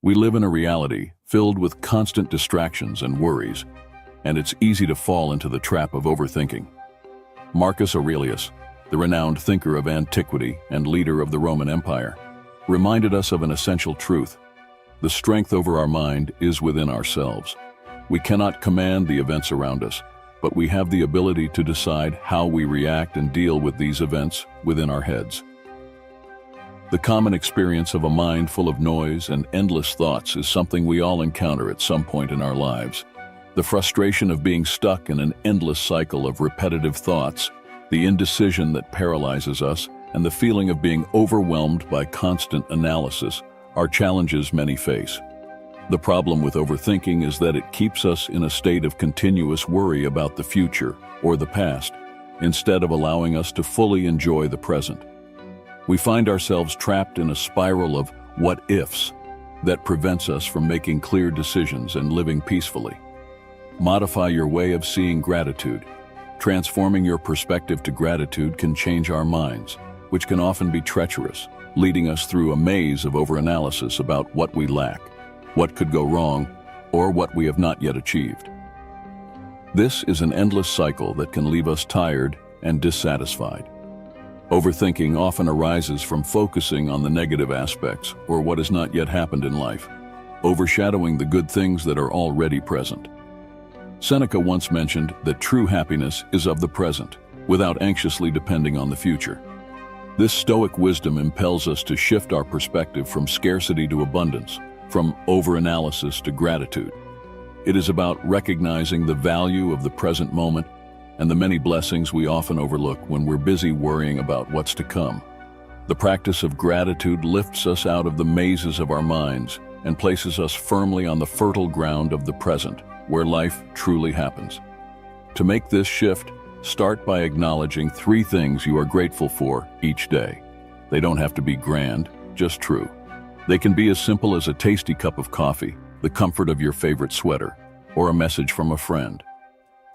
We live in a reality filled with constant distractions and worries, and it's easy to fall into the trap of overthinking. Marcus Aurelius, the renowned thinker of antiquity and leader of the Roman Empire, reminded us of an essential truth. The strength over our mind is within ourselves. We cannot command the events around us, but we have the ability to decide how we react and deal with these events within our heads. The common experience of a mind full of noise and endless thoughts is something we all encounter at some point in our lives. The frustration of being stuck in an endless cycle of repetitive thoughts, the indecision that paralyzes us, and the feeling of being overwhelmed by constant analysis are challenges many face. The problem with overthinking is that it keeps us in a state of continuous worry about the future or the past, instead of allowing us to fully enjoy the present. We find ourselves trapped in a spiral of what-ifs that prevents us from making clear decisions and living peacefully. Modify your way of seeing gratitude. Transforming your perspective to gratitude can change our minds, which can often be treacherous, leading us through a maze of overanalysis about what we lack, what could go wrong, or what we have not yet achieved. This is an endless cycle that can leave us tired and dissatisfied. Overthinking often arises from focusing on the negative aspects or what has not yet happened in life, overshadowing the good things that are already present. Seneca once mentioned that true happiness is of the present, without anxiously depending on the future. This Stoic wisdom impels us to shift our perspective from scarcity to abundance, from overanalysis to gratitude. It is about recognizing the value of the present moment and the many blessings we often overlook when we're busy worrying about what's to come. The practice of gratitude lifts us out of the mazes of our minds and places us firmly on the fertile ground of the present, where life truly happens. To make this shift, start by acknowledging 3 things you are grateful for each day. They don't have to be grand, just true. They can be as simple as a tasty cup of coffee, the comfort of your favorite sweater, or a message from a friend.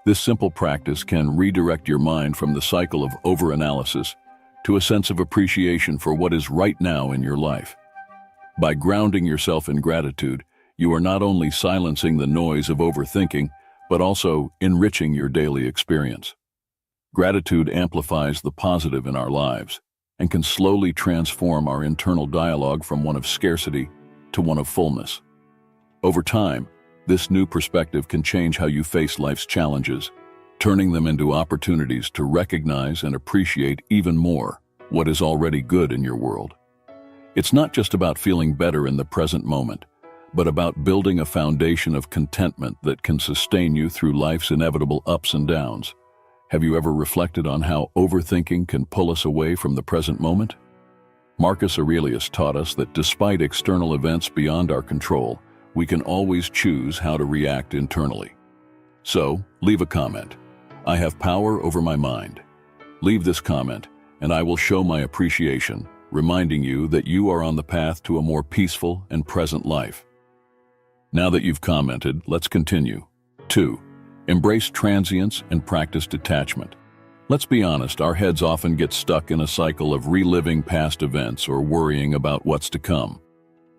This simple practice can redirect your mind from the cycle of overanalysis to a sense of appreciation for what is right now in your life. By grounding yourself in gratitude, you are not only silencing the noise of overthinking, but also enriching your daily experience. Gratitude amplifies the positive in our lives and can slowly transform our internal dialogue from one of scarcity to one of fullness. Over time, this new perspective can change how you face life's challenges, turning them into opportunities to recognize and appreciate even more what is already good in your world. It's not just about feeling better in the present moment, but about building a foundation of contentment that can sustain you through life's inevitable ups and downs. Have you ever reflected on how overthinking can pull us away from the present moment? Marcus Aurelius taught us that despite external events beyond our control, we can always choose how to react internally. So, leave a comment. I have power over my mind. Leave this comment, and I will show my appreciation, reminding you that you are on the path to a more peaceful and present life. Now that you've commented, let's continue. 2. Embrace transience and practice detachment. Let's be honest, our heads often get stuck in a cycle of reliving past events or worrying about what's to come.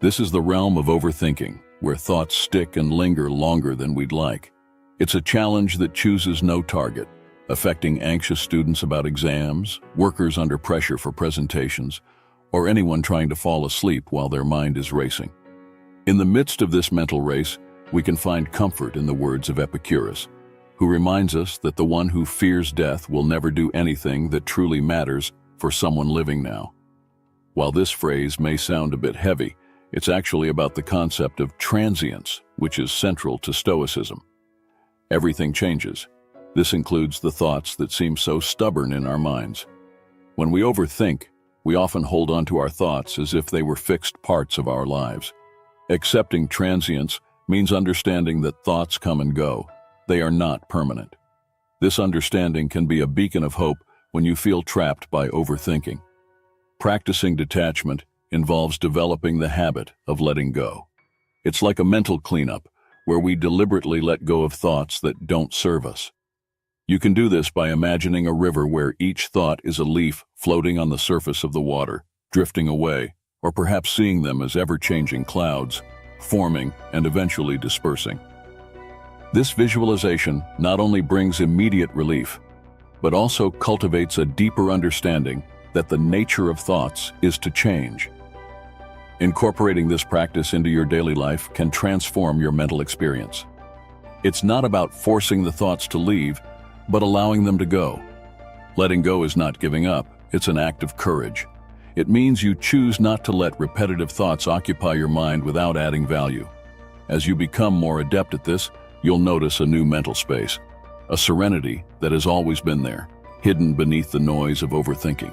This is the realm of overthinking, where thoughts stick and linger longer than we'd like. It's a challenge that chooses no target, affecting anxious students about exams, workers under pressure for presentations, or anyone trying to fall asleep while their mind is racing. In the midst of this mental race, we can find comfort in the words of Epictetus, who reminds us that the one who fears death will never do anything that truly matters for someone living now. While this phrase may sound a bit heavy, it's actually about the concept of transience, which is central to Stoicism. Everything changes. This includes the thoughts that seem so stubborn in our minds. When we overthink, we often hold on to our thoughts as if they were fixed parts of our lives. Accepting transience means understanding that thoughts come and go. They are not permanent. This understanding can be a beacon of hope when you feel trapped by overthinking. Practicing detachment involves developing the habit of letting go. It's like a mental cleanup, where we deliberately let go of thoughts that don't serve us. You can do this by imagining a river where each thought is a leaf floating on the surface of the water, drifting away, or perhaps seeing them as ever-changing clouds. forming, and eventually dispersing. This visualization not only brings immediate relief, but also cultivates a deeper understanding that the nature of thoughts is to change. Incorporating this practice into your daily life can transform your mental experience. It's not about forcing the thoughts to leave, but allowing them to go. Letting go is not giving up, it's an act of courage. It means you choose not to let repetitive thoughts occupy your mind without adding value. As you become more adept at this, you'll notice a new mental space, a serenity that has always been there, hidden beneath the noise of overthinking.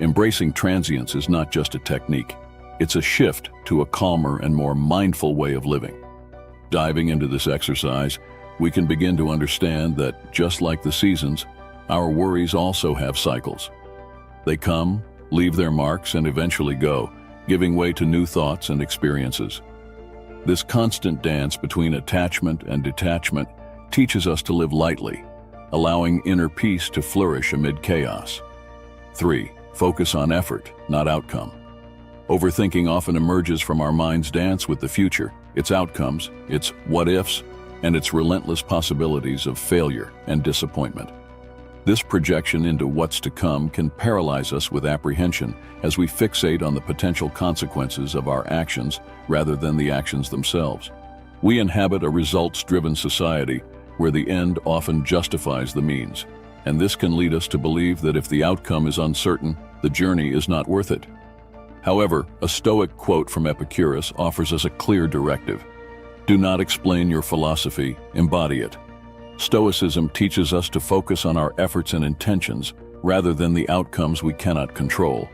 Embracing transience is not just a technique, it's a shift to a calmer and more mindful way of living. Diving into this exercise, we can begin to understand that, just like the seasons, our worries also have cycles. They come, leave their marks, and eventually go, giving way to new thoughts and experiences. This constant dance between attachment and detachment teaches us to live lightly, allowing inner peace to flourish amid chaos. 3. Focus on effort, not outcome. Overthinking often emerges from our mind's dance with the future, its outcomes, its what-ifs, and its relentless possibilities of failure and disappointment. This projection into what's to come can paralyze us with apprehension as we fixate on the potential consequences of our actions rather than the actions themselves. We inhabit a results-driven society where the end often justifies the means, and this can lead us to believe that if the outcome is uncertain, the journey is not worth it. However, a Stoic quote from Epictetus offers us a clear directive. Do not explain your philosophy, embody it. Stoicism teaches us to focus on our efforts and intentions rather than the outcomes we cannot control.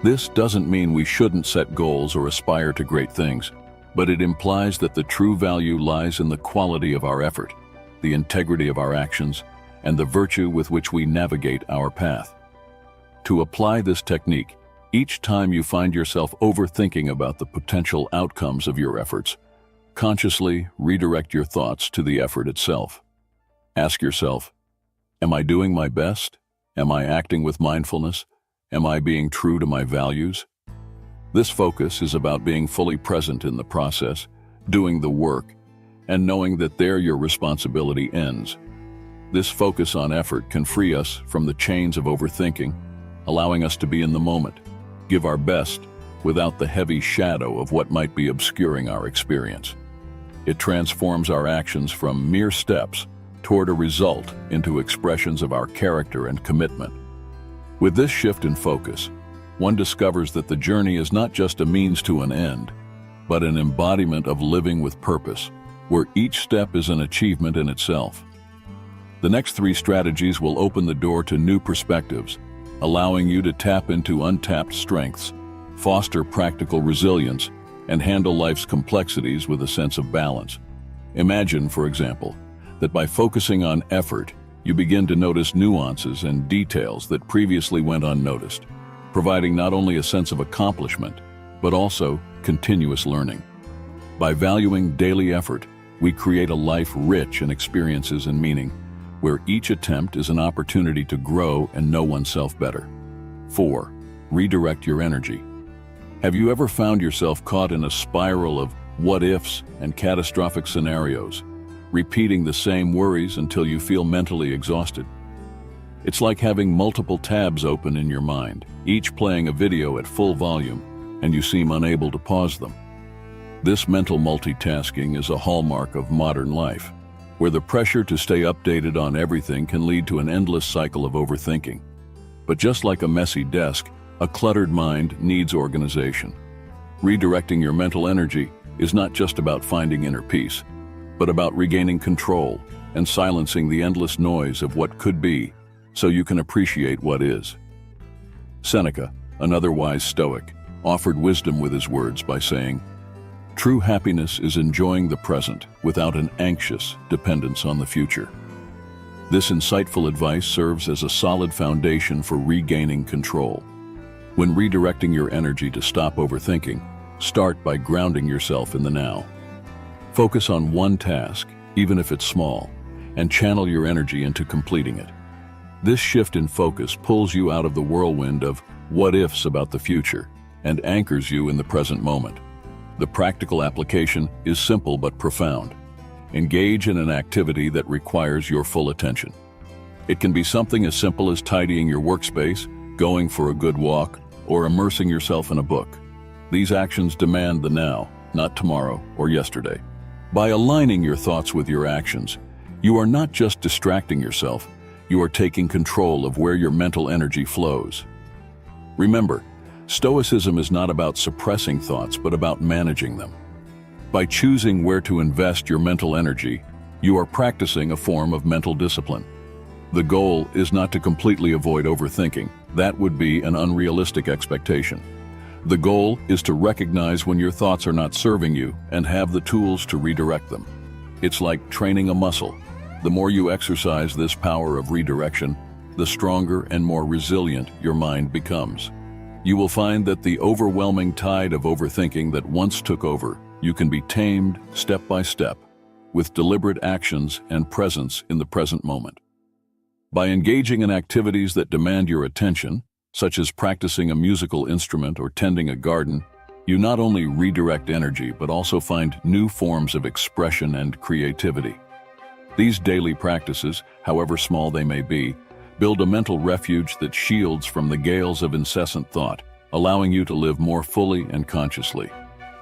This doesn't mean we shouldn't set goals or aspire to great things, but it implies that the true value lies in the quality of our effort, the integrity of our actions, and the virtue with which we navigate our path. To apply this technique, each time you find yourself overthinking about the potential outcomes of your efforts, consciously redirect your thoughts to the effort itself. Ask yourself, am I doing my best? Am I acting with mindfulness? Am I being true to my values? This focus is about being fully present in the process, doing the work, and knowing that there your responsibility ends. This focus on effort can free us from the chains of overthinking, allowing us to be in the moment, give our best without the heavy shadow of what might be obscuring our experience. It transforms our actions from mere steps toward a result into expressions of our character and commitment. With this shift in focus, one discovers that the journey is not just a means to an end, but an embodiment of living with purpose, where each step is an achievement in itself. The next 3 strategies will open the door to new perspectives, allowing you to tap into untapped strengths, foster practical resilience, and handle life's complexities with a sense of balance. Imagine, for example, that by focusing on effort, you begin to notice nuances and details that previously went unnoticed, providing not only a sense of accomplishment, but also continuous learning. By valuing daily effort, we create a life rich in experiences and meaning, where each attempt is an opportunity to grow and know oneself better. 4. Redirect your energy. Have you ever found yourself caught in a spiral of what-ifs and catastrophic scenarios, repeating the same worries until you feel mentally exhausted? It's like having multiple tabs open in your mind, each playing a video at full volume, and you seem unable to pause them. This mental multitasking is a hallmark of modern life, where the pressure to stay updated on everything can lead to an endless cycle of overthinking. But just like a messy desk, a cluttered mind needs organization. Redirecting your mental energy is not just about finding inner peace, but about regaining control and silencing the endless noise of what could be, so you can appreciate what is. Seneca, another wise Stoic, offered wisdom with his words by saying, "True happiness is enjoying the present without an anxious dependence on the future." This insightful advice serves as a solid foundation for regaining control. When redirecting your energy to stop overthinking, start by grounding yourself in the now. Focus on one task, even if it's small, and channel your energy into completing it. This shift in focus pulls you out of the whirlwind of what-ifs about the future and anchors you in the present moment. The practical application is simple but profound. Engage in an activity that requires your full attention. It can be something as simple as tidying your workspace, going for a good walk, or immersing yourself in a book. These actions demand the now, not tomorrow or yesterday. By aligning your thoughts with your actions, you are not just distracting yourself, you are taking control of where your mental energy flows. Remember, Stoicism is not about suppressing thoughts, but about managing them. By choosing where to invest your mental energy, you are practicing a form of mental discipline. The goal is not to completely avoid overthinking. That would be an unrealistic expectation. The goal is to recognize when your thoughts are not serving you and have the tools to redirect them. It's like training a muscle. The more you exercise this power of redirection, the stronger and more resilient your mind becomes. You will find that the overwhelming tide of overthinking that once took over, you can be tamed step by step, with deliberate actions and presence in the present moment. By engaging in activities that demand your attention, such as practicing a musical instrument or tending a garden, you not only redirect energy but also find new forms of expression and creativity. These daily practices, however small they may be, build a mental refuge that shields from the gales of incessant thought, allowing you to live more fully and consciously.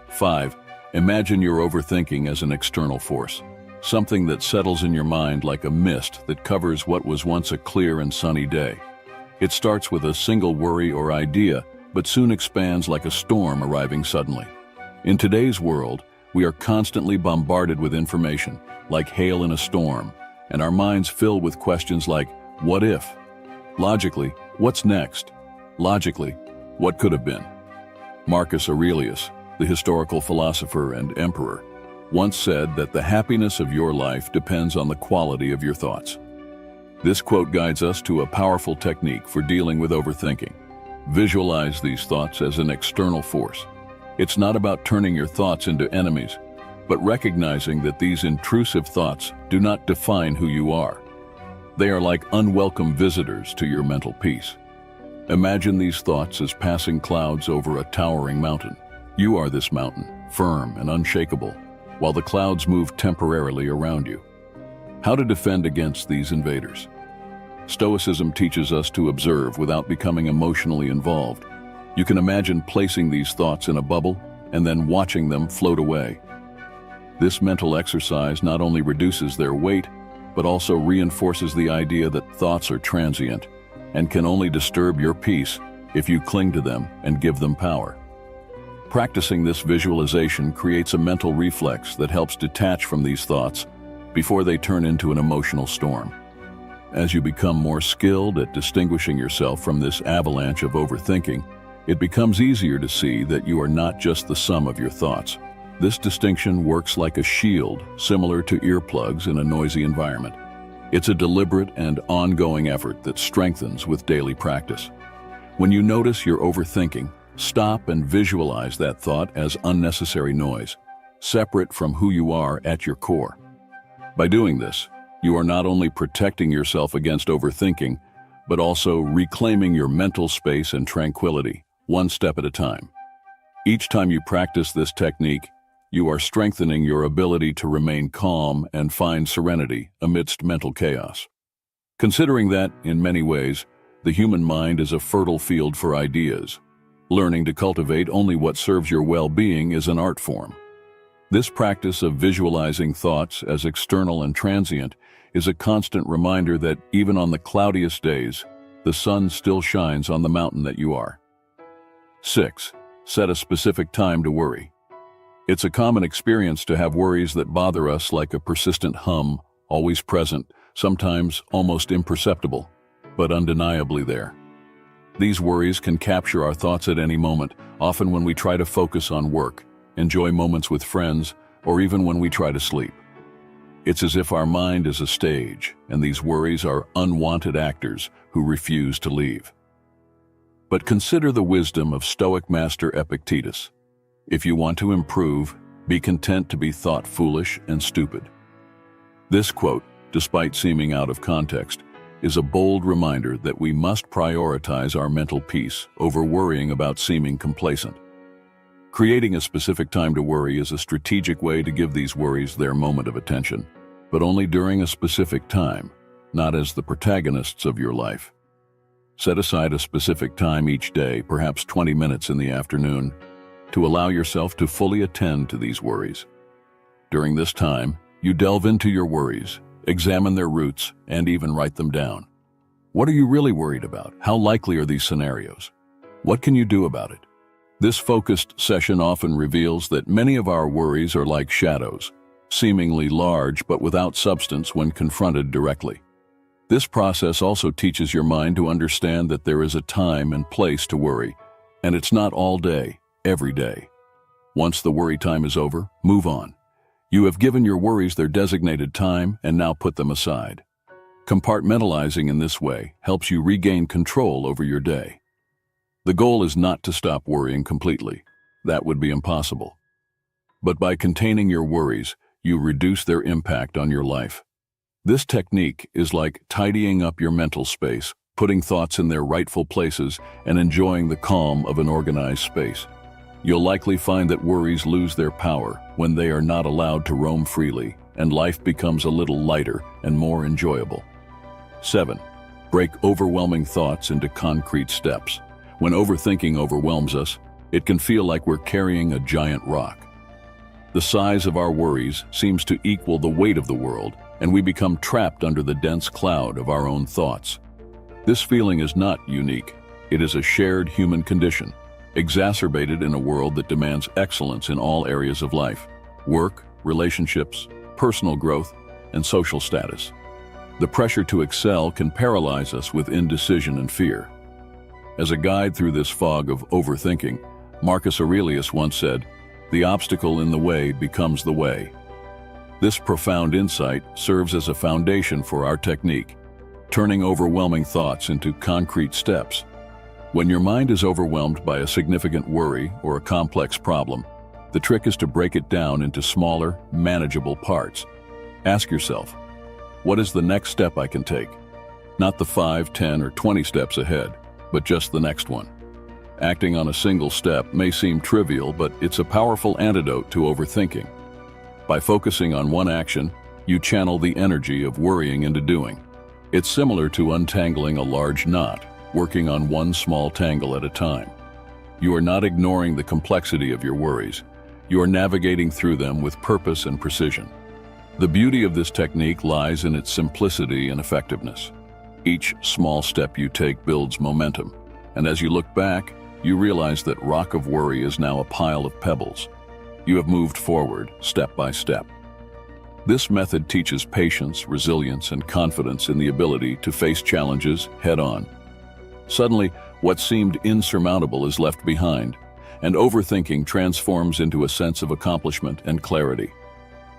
5. Imagine your overthinking as an external force, something that settles in your mind like a mist that covers what was once a clear and sunny day. It starts with a single worry or idea, but soon expands like a storm arriving suddenly. In today's world, we are constantly bombarded with information, like hail in a storm, and our minds fill with questions like, what if? Logically, what's next? Logically, what could have been? Marcus Aurelius, the historical philosopher and emperor, once said that the happiness of your life depends on the quality of your thoughts. This quote guides us to a powerful technique for dealing with overthinking. Visualize these thoughts as an external force. It's not about turning your thoughts into enemies, but recognizing that these intrusive thoughts do not define who you are. They are like unwelcome visitors to your mental peace. Imagine these thoughts as passing clouds over a towering mountain. You are this mountain, firm and unshakable, while the clouds move temporarily around you. How to defend against these invaders? Stoicism teaches us to observe without becoming emotionally involved. You can imagine placing these thoughts in a bubble and then watching them float away. This mental exercise not only reduces their weight, but also reinforces the idea that thoughts are transient and can only disturb your peace if you cling to them and give them power. Practicing this visualization creates a mental reflex that helps detach from these thoughts before they turn into an emotional storm. As you become more skilled at distinguishing yourself from this avalanche of overthinking, it becomes easier to see that you are not just the sum of your thoughts. This distinction works like a shield, similar to earplugs in a noisy environment. It's a deliberate and ongoing effort that strengthens with daily practice. When you notice you're overthinking, stop and visualize that thought as unnecessary noise, separate from who you are at your core. By doing this, you are not only protecting yourself against overthinking, but also reclaiming your mental space and tranquility, one step at a time. Each time you practice this technique, you are strengthening your ability to remain calm and find serenity amidst mental chaos. Considering that, in many ways, the human mind is a fertile field for ideas, learning to cultivate only what serves your well-being is an art form. This practice of visualizing thoughts as external and transient is a constant reminder that even on the cloudiest days, the sun still shines on the mountain that you are. 6. Set a specific time to worry. It's a common experience to have worries that bother us like a persistent hum, always present, sometimes almost imperceptible, but undeniably there. These worries can capture our thoughts at any moment, often when we try to focus on work, enjoy moments with friends, or even when we try to sleep. It's as if our mind is a stage, and these worries are unwanted actors who refuse to leave. But consider the wisdom of Stoic master Epictetus. If you want to improve, be content to be thought foolish and stupid. This quote, despite seeming out of context, is a bold reminder that we must prioritize our mental peace over worrying about seeming complacent. Creating a specific time to worry is a strategic way to give these worries their moment of attention, but only during a specific time, not as the protagonists of your life. Set aside a specific time each day, perhaps 20 minutes in the afternoon, to allow yourself to fully attend to these worries. During this time, you delve into your worries, examine their roots, and even write them down. What are you really worried about? How likely are these scenarios? What can you do about it? This focused session often reveals that many of our worries are like shadows, seemingly large but without substance when confronted directly. This process also teaches your mind to understand that there is a time and place to worry, and it's not all day, every day. Once the worry time is over, move on. You have given your worries their designated time and now put them aside. Compartmentalizing in this way helps you regain control over your day. The goal is not to stop worrying completely. That would be impossible. But by containing your worries, you reduce their impact on your life. This technique is like tidying up your mental space, putting thoughts in their rightful places, and enjoying the calm of an organized space. You'll likely find that worries lose their power when they are not allowed to roam freely, and life becomes a little lighter and more enjoyable. 7. Break overwhelming thoughts into concrete steps. When overthinking overwhelms us, it can feel like we're carrying a giant rock. The size of our worries seems to equal the weight of the world, and we become trapped under the dense cloud of our own thoughts. This feeling is not unique. It is a shared human condition, exacerbated in a world that demands excellence in all areas of life: work, relationships, personal growth, and social status. The pressure to excel can paralyze us with indecision and fear. As a guide through this fog of overthinking, Marcus Aurelius once said, "The obstacle in the way becomes the way." This profound insight serves as a foundation for our technique, turning overwhelming thoughts into concrete steps. When your mind is overwhelmed by a significant worry or a complex problem, the trick is to break it down into smaller, manageable parts. Ask yourself, what is the next step I can take? Not the 5, 10, or 20 steps ahead, but just the next one. Acting on a single step may seem trivial, but it's a powerful antidote to overthinking. By focusing on one action, you channel the energy of worrying into doing. It's similar to untangling a large knot, working on one small tangle at a time. You are not ignoring the complexity of your worries. You are navigating through them with purpose and precision. The beauty of this technique lies in its simplicity and effectiveness. Each small step you take builds momentum, and as you look back, you realize that rock of worry is now a pile of pebbles. You have moved forward, step by step. This method teaches patience, resilience, and confidence in the ability to face challenges head-on. Suddenly, what seemed insurmountable is left behind, and overthinking transforms into a sense of accomplishment and clarity.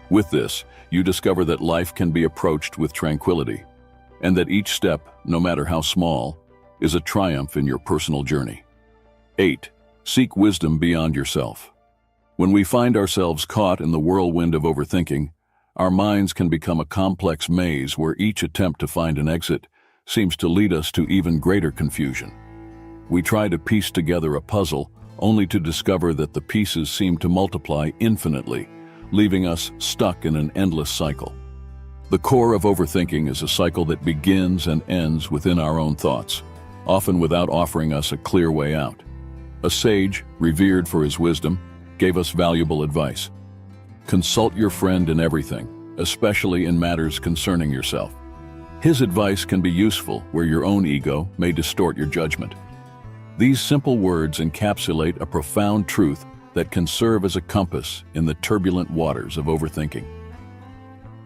With this, you discover that life can be approached with tranquility, and that each step, no matter how small, is a triumph in your personal journey. 8. Seek wisdom beyond yourself. When we find ourselves caught in the whirlwind of overthinking, our minds can become a complex maze where each attempt to find an exit seems to lead us to even greater confusion. We try to piece together a puzzle only to discover that the pieces seem to multiply infinitely, leaving us stuck in an endless cycle. The core of overthinking is a cycle that begins and ends within our own thoughts, often without offering us a clear way out. A sage, revered for his wisdom, gave us valuable advice. Consult your friend in everything, especially in matters concerning yourself. His advice can be useful where your own ego may distort your judgment. These simple words encapsulate a profound truth that can serve as a compass in the turbulent waters of overthinking.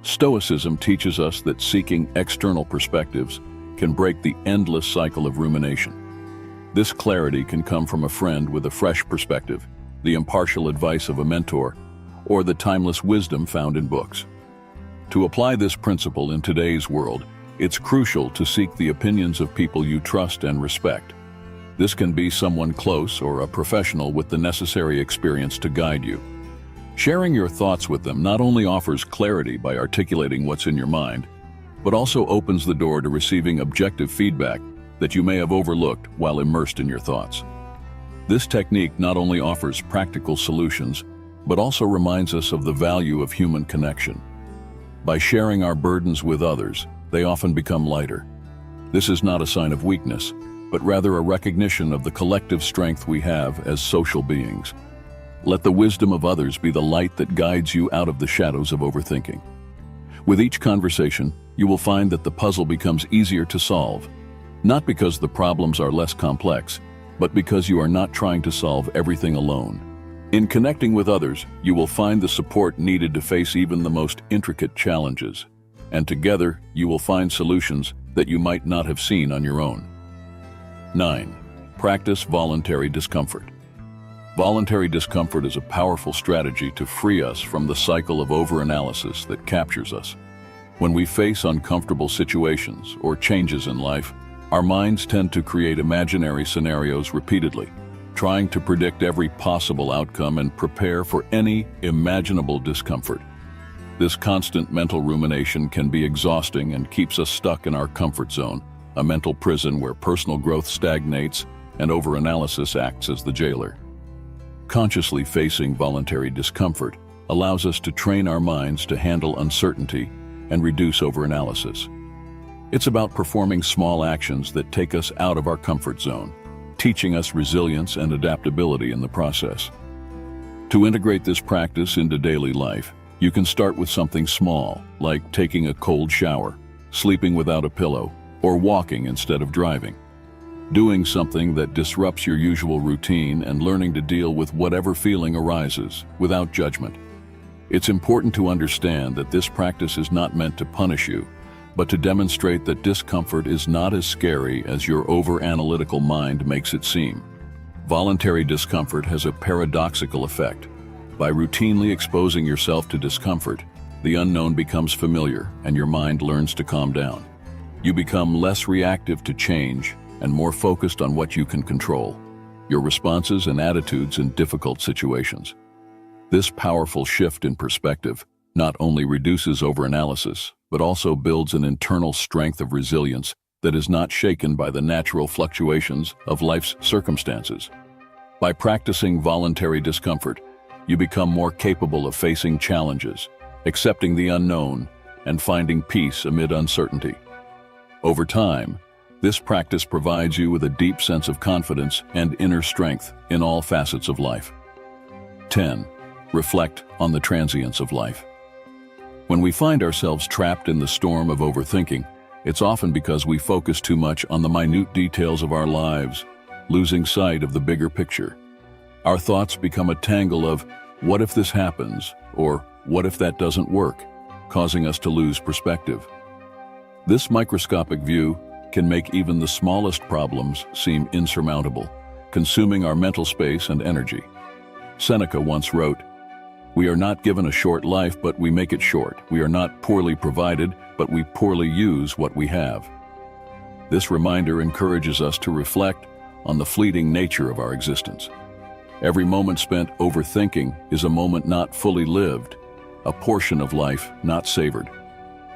Stoicism teaches us that seeking external perspectives can break the endless cycle of rumination. This clarity can come from a friend with a fresh perspective, the impartial advice of a mentor, or the timeless wisdom found in books. To apply this principle in today's world, it's crucial to seek the opinions of people you trust and respect. This can be someone close or a professional with the necessary experience to guide you. Sharing your thoughts with them not only offers clarity by articulating what's in your mind, but also opens the door to receiving objective feedback that you may have overlooked while immersed in your thoughts. This technique not only offers practical solutions, but also reminds us of the value of human connection. By sharing our burdens with others, they often become lighter. This is not a sign of weakness, but rather a recognition of the collective strength we have as social beings. Let the wisdom of others be the light that guides you out of the shadows of overthinking. With each conversation, you will find that the puzzle becomes easier to solve, not because the problems are less complex, but because you are not trying to solve everything alone. In connecting with others, you will find the support needed to face even the most intricate challenges, and together you will find solutions that you might not have seen on your own. 9. Practice voluntary discomfort. Voluntary discomfort is a powerful strategy to free us from the cycle of overanalysis that captures us. When we face uncomfortable situations or changes in life, our minds tend to create imaginary scenarios repeatedly, trying to predict every possible outcome and prepare for any imaginable discomfort. This constant mental rumination can be exhausting and keeps us stuck in our comfort zone, a mental prison where personal growth stagnates and overanalysis acts as the jailer. Consciously facing voluntary discomfort allows us to train our minds to handle uncertainty and reduce overanalysis. It's about performing small actions that take us out of our comfort zone, teaching us resilience and adaptability in the process. To integrate this practice into daily life, you can start with something small, like taking a cold shower, sleeping without a pillow, or walking instead of driving. Doing something that disrupts your usual routine and learning to deal with whatever feeling arises without judgment. It's important to understand that this practice is not meant to punish you, but to demonstrate that discomfort is not as scary as your over-analytical mind makes it seem. Voluntary discomfort has a paradoxical effect. By routinely exposing yourself to discomfort, the unknown becomes familiar and your mind learns to calm down. You become less reactive to change and more focused on what you can control, your responses and attitudes in difficult situations. This powerful shift in perspective not only reduces overanalysis, but also builds an internal strength of resilience that is not shaken by the natural fluctuations of life's circumstances. By practicing voluntary discomfort, you become more capable of facing challenges, accepting the unknown, and finding peace amid uncertainty. Over time, this practice provides you with a deep sense of confidence and inner strength in all facets of life. 10. Reflect on the transience of life. When we find ourselves trapped in the storm of overthinking, it's often because we focus too much on the minute details of our lives, losing sight of the bigger picture. Our thoughts become a tangle of, what if this happens, or what if that doesn't work, causing us to lose perspective. This microscopic view can make even the smallest problems seem insurmountable, consuming our mental space and energy. Seneca once wrote, "We are not given a short life, but we make it short. We are not poorly provided, but we poorly use what we have." This reminder encourages us to reflect on the fleeting nature of our existence. Every moment spent overthinking is a moment not fully lived, a portion of life not savored.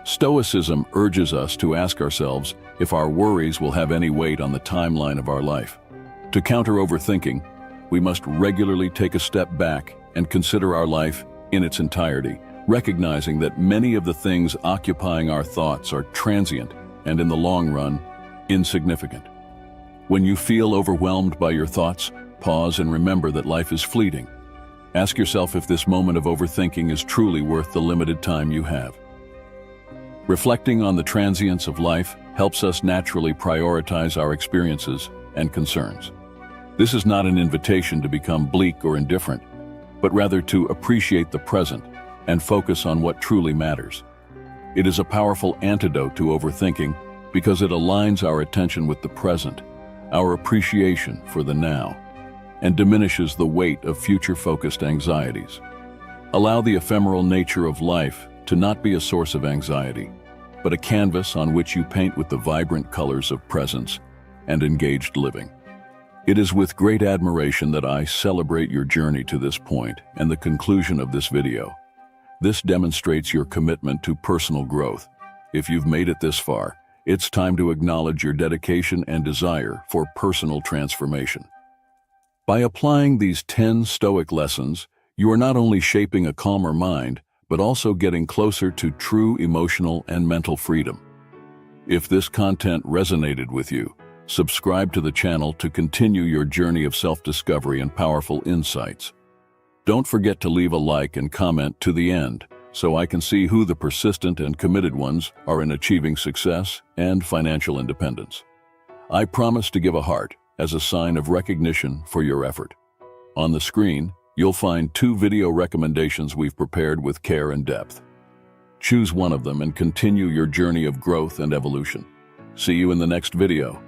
Stoicism urges us to ask ourselves if our worries will have any weight on the timeline of our life. To counter overthinking, we must regularly take a step back and consider our life in its entirety, recognizing that many of the things occupying our thoughts are transient and, in the long run, insignificant. When you feel overwhelmed by your thoughts, pause and remember that life is fleeting. Ask yourself if this moment of overthinking is truly worth the limited time you have. Reflecting on the transience of life helps us naturally prioritize our experiences and concerns. This is not an invitation to become bleak or indifferent, but rather to appreciate the present and focus on what truly matters. It is a powerful antidote to overthinking because it aligns our attention with the present, our appreciation for the now, and diminishes the weight of future-focused anxieties. Allow the ephemeral nature of life to not be a source of anxiety, but a canvas on which you paint with the vibrant colors of presence and engaged living. It is with great admiration that I celebrate your journey to this point and the conclusion of this video. This demonstrates your commitment to personal growth. If you've made it this far, it's time to acknowledge your dedication and desire for personal transformation. By applying these 10 Stoic lessons, you are not only shaping a calmer mind, but also getting closer to true emotional and mental freedom. If this content resonated with you, subscribe to the channel to continue your journey of self-discovery and powerful insights. Don't forget to leave a like and comment to the end, so I can see who the persistent and committed ones are in achieving success and financial independence. I promise to give a heart as a sign of recognition for your effort. On the screen, you'll find 2 video recommendations we've prepared with care and depth. Choose one of them and continue your journey of growth and evolution. See you in the next video.